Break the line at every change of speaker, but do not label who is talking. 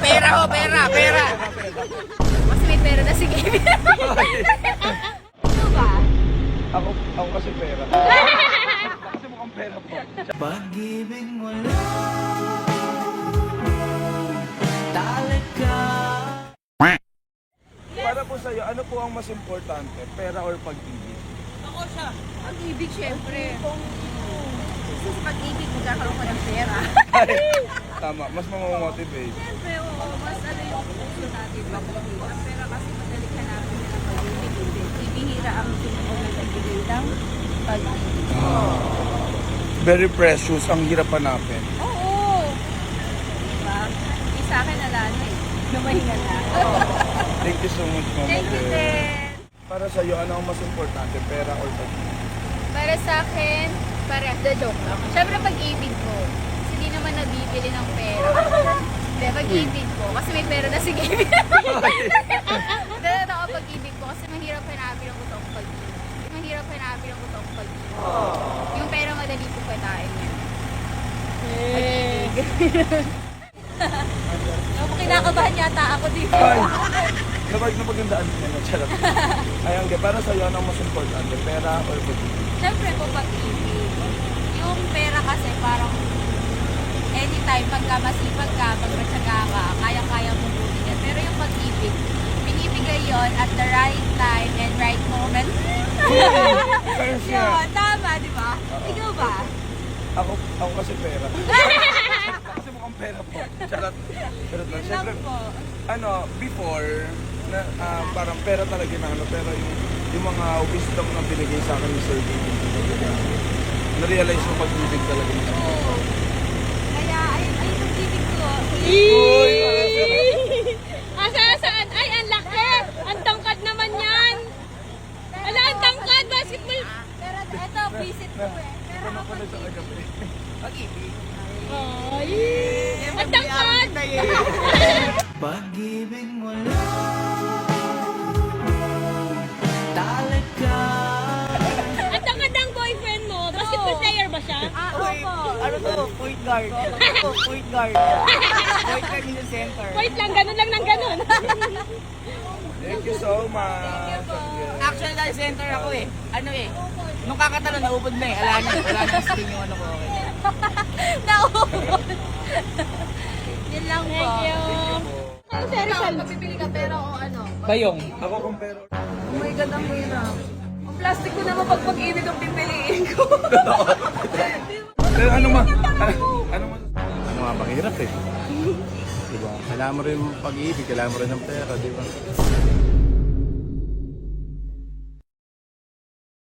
Pera ho, pera, pera. Mas may pera na si Gaby. Ano ba?
Ako kasi pera. Kasi mukhang pera po.
Pag-ibig mo lang talaga.
Para po sa'yo, ano po ang mas importante? Pera or pag-ibig?
Pag-ibig, syempre. Kasi sa pag-ibig, magkakaroon ka ng pera.
Tama, mas mamamotivate.
Siyempre, oo. Mas ano yung puso natin pag-ibig. Ang pera kasi madali hanapin na ng pag-ibig. Hindi. Ibihira ang sinukunan ng bigay ng pag-ibig.
Very precious, ang hirap hanapin.
Oo. Diba? Hindi sa akin alala eh. Lumahinga na.
Thank you so much, Mama
Thank you
Bel.
din.
Para sa'yo, ano ang mas importante? Pera or pag-ibig?
Para sa akin, the joke lang. Siyempre pag-ibig ko. Kasi hindi naman nabibili ng pera. Hindi, pag-ibig ko. Kasi may pera na si Gaby. Hindi, ako pag-ibig ko. Kasi mahirap hanapin ang gusto kong pag-ibig. Mahirap hanapin ang gusto kong pag-ibig. Yung pera madali ko patain yan. Pag-ibig. Ako kinakabahan yata ako dito.
Ay! Napagandaan ko na, charot. Ayan, para sa'yo, ano ang mas importante? Pera or pag-ibig?
Siyempre po pag-ibig. Yung pera kasi parang anytime pagka masipag ka, magratsaga ka, kaya-kaya mo buhin yan. Pero yung pag-ibig, binibigay yon at the right time and right moment.
Kaya
Yun, tama, di ba? Ikaw ba?
Ako kasi pera. Kasi mukhang pera po. Charot. Charot lang.
Yun
Siyempre,
lang po.
before, na, parang pera talaga na pero yung mga wisdom na binigay sa akin ni Sir David, na-realize yung pag-ibig talaga niya.
Oo. Kaya, ayun pag-ibig ko.
Uy!
Saan? Ay, ang laki! Ang tangkad naman yan! Ala, ang tangkad! Basketball!
Pero eto, visit ko eh. Pero
Ano
ako
pala sa kagabi?
pag-ibig.
Ay! Ang tangkad!
Pag-ibig mo lang talaga.
Ang tangkad ng boyfriend mo! Basketball player ba siya?
Opo.
Ano to? Point guard. Point guard. Point guard in the center.
Wait lang, ganun lang ng ganun.
Thank you so much.
Actually, dahil center ako eh. Ano eh. Nung kakatalo, naupod na eh. Wala na screen yung ano ko. Okay.
Naubod. Yun lang po.
Thank you.
Ano, Serikal? Mapipili ka pera o ano?
Bayong.
Ako kung pero...
Oh my God, ang hirap. Ang plastic ko naman pag pag-ibig ang pipiliin ko.
Pero ano ma...
Ano nga, mahirap eh. Diba? Kailangan mo rin pag-ibig, kailangan mo rin ng pera, di ba?